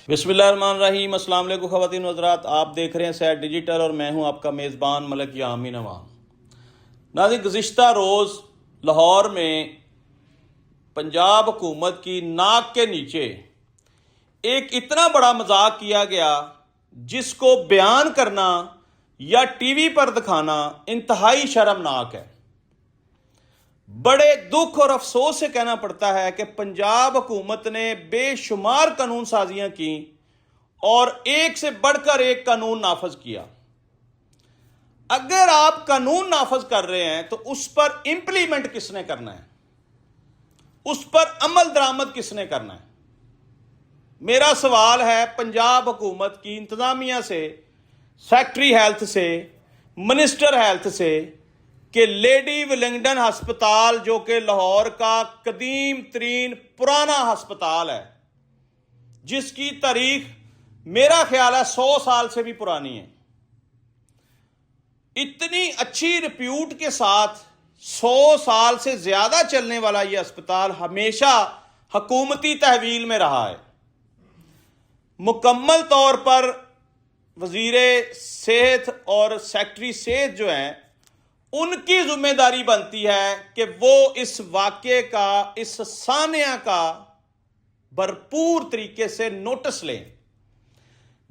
بسم اللہ الرحمن الرحیم۔ السلام علیکم خواتین و حضرات، آپ دیکھ رہے ہیں سیٹ ڈیجیٹل اور میں ہوں آپ کا میزبان ملک یامین نواں۔ ناظرین، گزشتہ روز لاہور میں پنجاب حکومت کی ناک کے نیچے ایک اتنا بڑا مذاق کیا گیا جس کو بیان کرنا یا ٹی وی پر دکھانا انتہائی شرمناک ہے۔ بڑے دکھ اور افسوس سے کہنا پڑتا ہے کہ پنجاب حکومت نے بے شمار قانون سازیاں کی اور ایک سے بڑھ کر ایک قانون نافذ کیا۔ اگر آپ قانون نافذ کر رہے ہیں تو اس پر امپلیمنٹ کس نے کرنا ہے، اس پر عمل درآمد کس نے کرنا ہے؟ میرا سوال ہے پنجاب حکومت کی انتظامیہ سے، سیکٹری ہیلتھ سے، منسٹر ہیلتھ سے، کہ لیڈی ولنگڈن ہسپتال جو کہ لاہور کا قدیم ترین پرانا ہسپتال ہے، جس کی تاریخ میرا خیال ہے 100 سال سے بھی پرانی ہے، اتنی اچھی ریپیوٹ کے ساتھ 100 سال سے زیادہ چلنے والا یہ ہسپتال ہمیشہ حکومتی تحویل میں رہا ہے۔ مکمل طور پر وزیر صحت اور سیکٹری صحت جو ہیں، ان کی ذمہ داری بنتی ہے کہ وہ اس واقعے کا، اس سانحہ کا بھرپور طریقے سے نوٹس لیں۔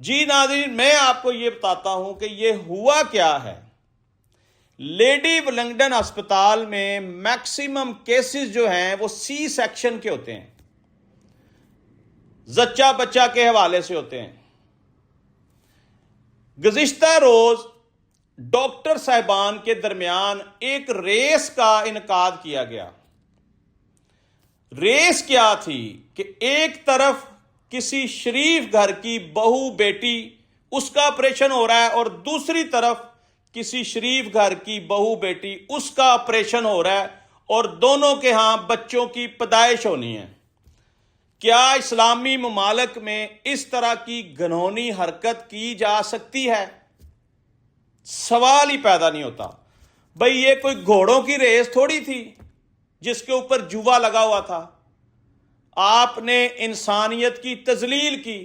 جی ناظرین، میں آپ کو یہ بتاتا ہوں کہ یہ ہوا کیا ہے۔ لیڈی ولنگڈن ہسپتال میں میکسیمم کیسز جو ہیں وہ سی سیکشن کے ہوتے ہیں، زچہ بچہ کے حوالے سے ہوتے ہیں۔ گزشتہ روز ڈاکٹر صاحبان کے درمیان ایک ریس کا انعقاد کیا گیا۔ ریس کیا تھی کہ ایک طرف کسی شریف گھر کی بہو بیٹی، اس کا آپریشن ہو رہا ہے، اور دوسری طرف کسی شریف گھر کی بہو بیٹی، اس کا آپریشن ہو رہا ہے، اور دونوں کے ہاں بچوں کی پیدائش ہونی ہے۔ کیا اسلامی ممالک میں اس طرح کی گھناؤنی حرکت کی جا سکتی ہے؟ سوال ہی پیدا نہیں ہوتا۔ بھئی یہ کوئی گھوڑوں کی ریس تھوڑی تھی جس کے اوپر جوا لگا ہوا تھا۔ آپ نے انسانیت کی تذلیل کی۔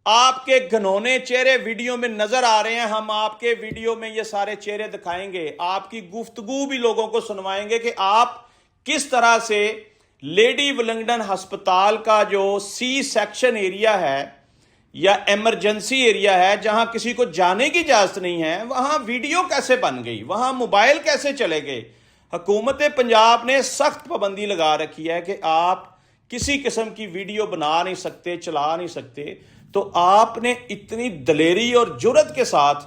آپ کے گھنونے چہرے ویڈیو میں نظر آ رہے ہیں، ہم آپ کے ویڈیو میں یہ سارے چہرے دکھائیں گے، آپ کی گفتگو بھی لوگوں کو سنوائیں گے کہ آپ کس طرح سے لیڈی ولنگڈن ہسپتال کا جو سی سیکشن ایریا ہے یا ایمرجنسی ایریا ہے، جہاں کسی کو جانے کی اجازت نہیں ہے، وہاں ویڈیو کیسے بن گئی، وہاں موبائل کیسے چلے گئے۔ حکومت پنجاب نے سخت پابندی لگا رکھی ہے کہ آپ کسی قسم کی ویڈیو بنا نہیں سکتے، چلا نہیں سکتے۔ تو آپ نے اتنی دلیری اور جرت کے ساتھ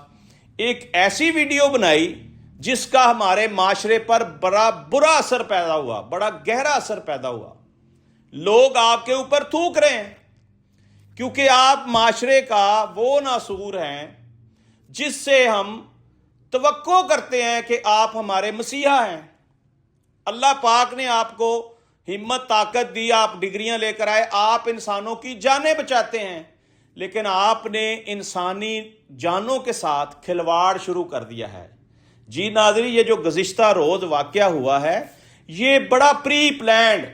ایک ایسی ویڈیو بنائی جس کا ہمارے معاشرے پر بڑا برا اثر پیدا ہوا، بڑا گہرا اثر پیدا ہوا۔ لوگ آپ کے اوپر تھوک رہے ہیں کیونکہ آپ معاشرے کا وہ ناسور ہیں جس سے ہم توقع کرتے ہیں کہ آپ ہمارے مسیحا ہیں۔ اللہ پاک نے آپ کو ہمت طاقت دی، آپ ڈگریاں لے کر آئے، آپ انسانوں کی جانیں بچاتے ہیں، لیکن آپ نے انسانی جانوں کے ساتھ کھلواڑ شروع کر دیا ہے۔ جی ناظرین، یہ جو گزشتہ روز واقعہ ہوا ہے، یہ بڑا پری پلانڈ،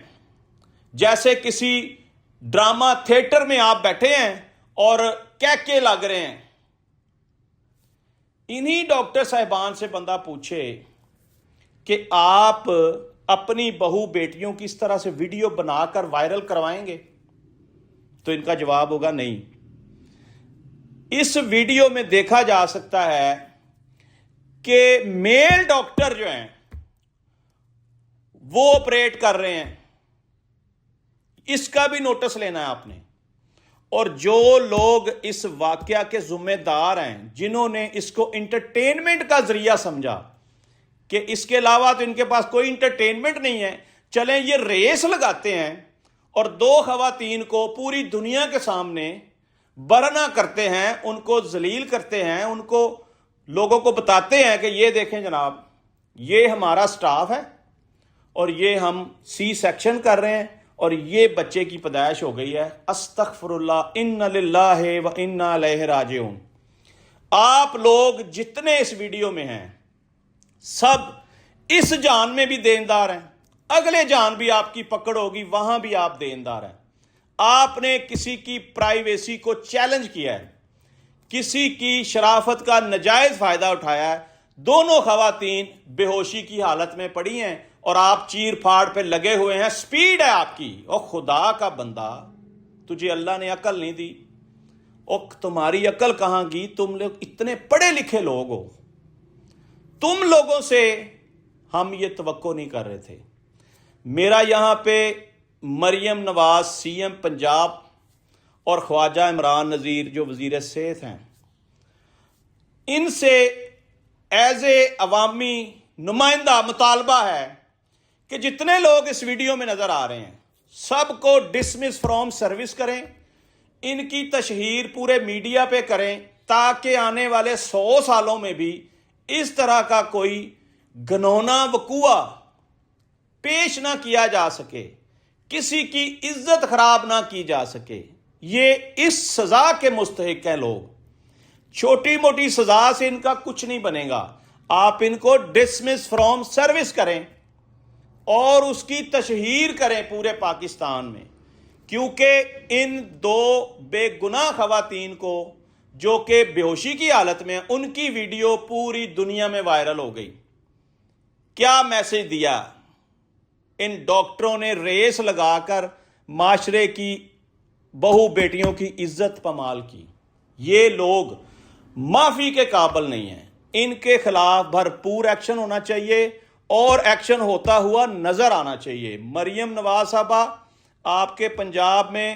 جیسے کسی ڈرامہ تھیٹر میں آپ بیٹھے ہیں اور کہکے لگ رہے ہیں۔ انہی ڈاکٹر صاحبان سے بندہ پوچھے کہ آپ اپنی بہو بیٹیوں کی اس طرح سے ویڈیو بنا کر وائرل کروائیں گے؟ تو ان کا جواب ہوگا نہیں۔ اس ویڈیو میں دیکھا جا سکتا ہے کہ میل ڈاکٹر جو ہیں وہ آپریٹ کر رہے ہیں، اس کا بھی نوٹس لینا ہے آپ نے۔ اور جو لوگ اس واقعہ کے ذمہ دار ہیں، جنہوں نے اس کو انٹرٹینمنٹ کا ذریعہ سمجھا کہ اس کے علاوہ تو ان کے پاس کوئی انٹرٹینمنٹ نہیں ہے، چلیں یہ ریس لگاتے ہیں اور دو خواتین کو پوری دنیا کے سامنے برہنہ کرتے ہیں، ان کو ذلیل کرتے ہیں، ان کو لوگوں کو بتاتے ہیں کہ یہ دیکھیں جناب، یہ ہمارا سٹاف ہے اور یہ ہم سی سیکشن کر رہے ہیں اور یہ بچے کی پیدائش ہو گئی ہے۔ استغفر اللہ، ان للہ و انا الیہ راجعون۔ آپ لوگ جتنے اس ویڈیو میں ہیں سب اس جان میں بھی دیندار ہیں، اگلے جان بھی آپ کی پکڑ ہوگی، وہاں بھی آپ دیندار ہیں۔ آپ نے کسی کی پرائیویسی کو چیلنج کیا ہے، کسی کی شرافت کا ناجائز فائدہ اٹھایا ہے. دونوں خواتین بے ہوشی کی حالت میں پڑی ہیں اور آپ چیر پھاڑ پہ لگے ہوئے ہیں. سپیڈ ہے آپ کی. اور خدا کا بندہ، تجھے اللہ نے عقل نہیں دی. اور تمہاری عقل کہاں گی؟ تم لوگ اتنے پڑھے لکھے لوگ ہو. تم لوگوں سے ہم یہ توقع نہیں کر رہے تھے. میرا یہاں پہ مریم نواز سی ایم پنجاب اور خواجہ عمران نذیر جو وزیر صحت ہیں، ان سے ایز اے عوامی نمائندہ مطالبہ ہے کہ جتنے لوگ اس ویڈیو میں نظر آ رہے ہیں سب کو ڈسمس فرام سروس کریں. ان کی تشہیر پورے میڈیا پہ کریں تاکہ آنے والے 100 سالوں میں بھی اس طرح کا کوئی گھنونا وقوع پیش نہ کیا جا سکے، کسی کی عزت خراب نہ کی جا سکے. یہ اس سزا کے مستحق ہیں لوگ. چھوٹی موٹی سزا سے ان کا کچھ نہیں بنے گا. آپ ان کو ڈسمس فرام سروس کریں اور اس کی تشہیر کریں پورے پاکستان میں، کیونکہ ان 2 بے گناہ خواتین کو جو کہ بے ہوشی کی حالت میں، ان کی ویڈیو پوری دنیا میں وائرل ہو گئی. کیا میسج دیا؟ ان ڈاکٹروں نے ریس لگا کر معاشرے کی بہو بیٹیوں کی عزت پامال کی. یہ لوگ معافی کے قابل نہیں ہیں. ان کے خلاف بھرپور ایکشن ہونا چاہیے اور ایکشن ہوتا ہوا نظر آنا چاہیے. مریم نواز صاحبہ، آپ کے پنجاب میں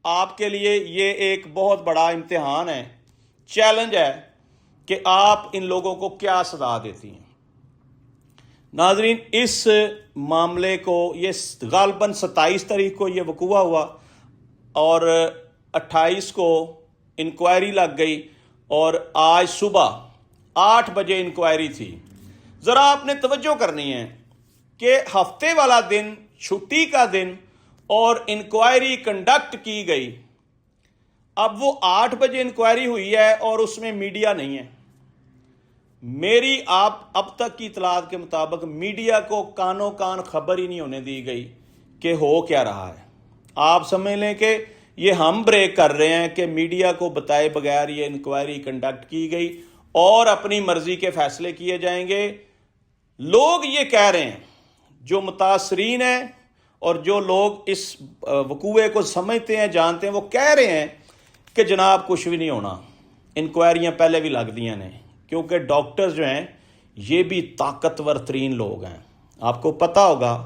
آپ کے لیے یہ ایک بہت بڑا امتحان ہے، چیلنج ہے کہ آپ ان لوگوں کو کیا سزا دیتی ہیں. ناظرین، اس معاملے کو یہ غالباً 27 تاریخ کو یہ وقوع ہوا اور 28 کو انکوائری لگ گئی اور آج صبح 8 بجے انکوائری تھی. ذرا آپ نے توجہ کرنی ہے کہ ہفتے والا دن، چھٹی کا دن، اور انکوائری کنڈکٹ کی گئی. اب وہ 8 بجے انکوائری ہوئی ہے اور اس میں میڈیا نہیں ہے. میری آپ اب تک کی اطلاعات کے مطابق میڈیا کو کانوں کان خبر ہی نہیں ہونے دی گئی کہ ہو کیا رہا ہے. آپ سمجھ لیں کہ یہ ہم بریک کر رہے ہیں کہ میڈیا کو بتائے بغیر یہ انکوائری کنڈکٹ کی گئی اور اپنی مرضی کے فیصلے کیے جائیں گے. لوگ یہ کہہ رہے ہیں، جو متاثرین ہیں اور جو لوگ اس وقوعے کو سمجھتے ہیں، جانتے ہیں، وہ کہہ رہے ہیں کہ جناب کچھ بھی نہیں ہونا. انکوائریاں پہلے بھی لگ دیا نے، کیونکہ ڈاکٹرز جو ہیں یہ بھی طاقتور ترین لوگ ہیں. آپ کو پتہ ہوگا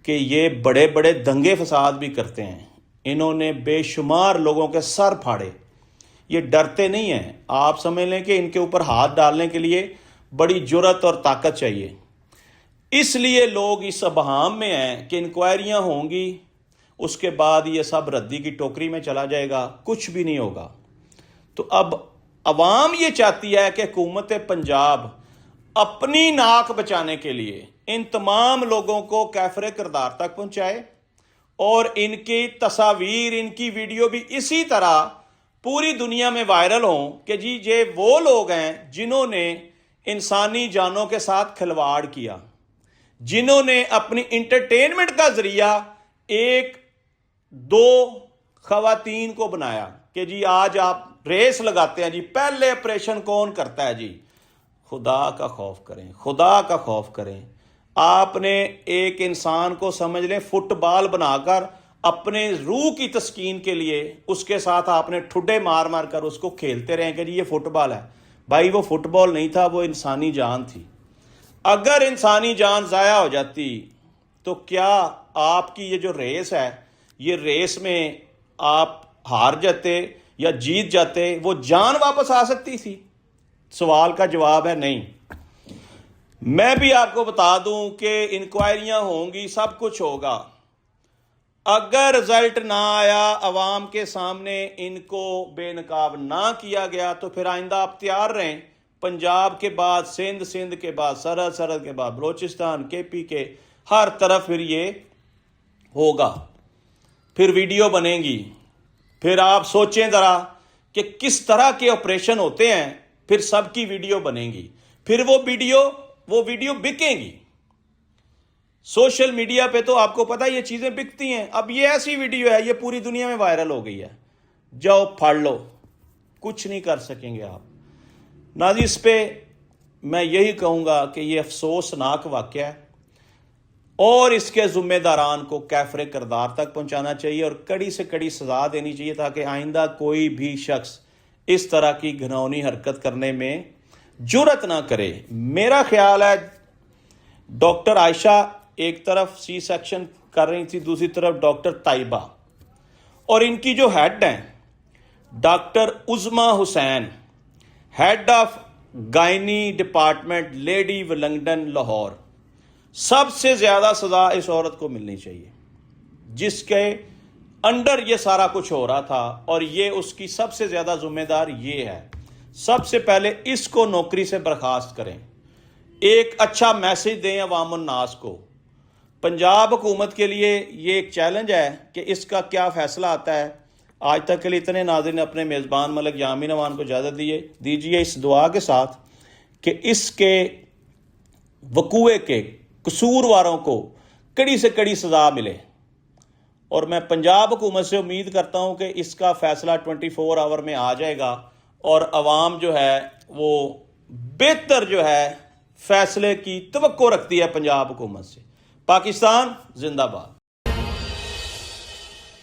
کہ یہ بڑے بڑے دنگے فساد بھی کرتے ہیں. انہوں نے بے شمار لوگوں کے سر پھاڑے. یہ ڈرتے نہیں ہیں. آپ سمجھ لیں کہ ان کے اوپر ہاتھ ڈالنے کے لیے بڑی جرت اور طاقت چاہیے. اس لیے لوگ اس ابہام میں ہیں کہ انکوائریاں ہوں گی، اس کے بعد یہ سب ردی کی ٹوکری میں چلا جائے گا، کچھ بھی نہیں ہوگا. تو اب عوام یہ چاہتی ہے کہ حکومت پنجاب اپنی ناک بچانے کے لیے ان تمام لوگوں کو کیفر کردار تک پہنچائے اور ان کی تصاویر، ان کی ویڈیو بھی اسی طرح پوری دنیا میں وائرل ہوں کہ جی یہ وہ لوگ ہیں جنہوں نے انسانی جانوں کے ساتھ کھلواڑ کیا، جنہوں نے اپنی انٹرٹینمنٹ کا ذریعہ 1-2 خواتین کو بنایا کہ جی آج آپ ریس لگاتے ہیں، جی پہلے آپریشن کون کرتا ہے. جی خدا کا خوف کریں، خدا کا خوف کریں. آپ نے ایک انسان کو سمجھ لیں فٹ بال بنا کر اپنے روح کی تسکین کے لیے اس کے ساتھ آپ نے ٹھڈے مار مار کر اس کو کھیلتے رہیں کہ جی یہ فٹ بال ہے. بھائی وہ فٹ بال نہیں تھا، وہ انسانی جان تھی. اگر انسانی جان ضائع ہو جاتی تو کیا آپ کی یہ جو ریس ہے، یہ ریس میں آپ ہار جاتے یا جیت جاتے، وہ جان واپس آ سکتی تھی؟ سوال کا جواب ہے نہیں. میں بھی آپ کو بتا دوں کہ انکوائریاں ہوں گی، سب کچھ ہوگا. اگر رزلٹ نہ آیا، عوام کے سامنے ان کو بے نقاب نہ کیا گیا، تو پھر آئندہ آپ تیار رہیں. پنجاب کے بعد سندھ کے بعد سرحد کے بعد بلوچستان، KP کے ہر طرف پھر یہ ہوگا. پھر ویڈیو بنے گی. پھر آپ سوچیں ذرا کہ کس طرح کے آپریشن ہوتے ہیں. پھر سب کی ویڈیو بنے گی. پھر وہ ویڈیو بکیں گی. سوشل میڈیا پہ تو آپ کو پتا یہ چیزیں بکتی ہیں. اب یہ ایسی ویڈیو ہے، یہ پوری دنیا میں وائرل ہو گئی ہے، جاؤ پھاڑ لو، کچھ نہیں کر سکیں گے آپ. ناظرین، اس پہ میں یہی کہوں گا کہ یہ افسوسناک واقعہ ہے اور اس کے ذمہ داران کو کیفر کردار تک پہنچانا چاہیے اور کڑی سے کڑی سزا دینی چاہیے تاکہ آئندہ کوئی بھی شخص اس طرح کی گھناؤنی حرکت کرنے میں جرأت نہ کرے. میرا خیال ہے ڈاکٹر عائشہ ایک طرف سی سیکشن کر رہی تھی، دوسری طرف ڈاکٹر طیبہ، اور ان کی جو ہیڈ ہیں doctor Uzma Hussain, head of gynae department Lady Willingdon Lahore, سب سے زیادہ سزا اس عورت کو ملنی چاہیے جس کے انڈر یہ سارا کچھ ہو رہا تھا، اور یہ اس کی سب سے زیادہ ذمہ دار یہ ہے. سب سے پہلے اس کو نوکری سے برخاست کریں، ایک اچھا میسج دیں عوام الناس کو. پنجاب حکومت کے لیے یہ ایک چیلنج ہے کہ اس کا کیا فیصلہ آتا ہے. آج تک کے لیے اتنے. ناظرین، اپنے میزبان ملک یامین امان کو اجازت دیجیے اس دعا کے ساتھ کہ اس کے وقوع کے قصورواروں کو کڑی سے کڑی سزا ملے، اور میں پنجاب حکومت سے امید کرتا ہوں کہ اس کا فیصلہ 24 آور میں آ جائے گا اور عوام جو ہے وہ بہتر جو ہے فیصلے کی توقع رکھتی ہے پنجاب حکومت سے. پاکستان زندہ باد.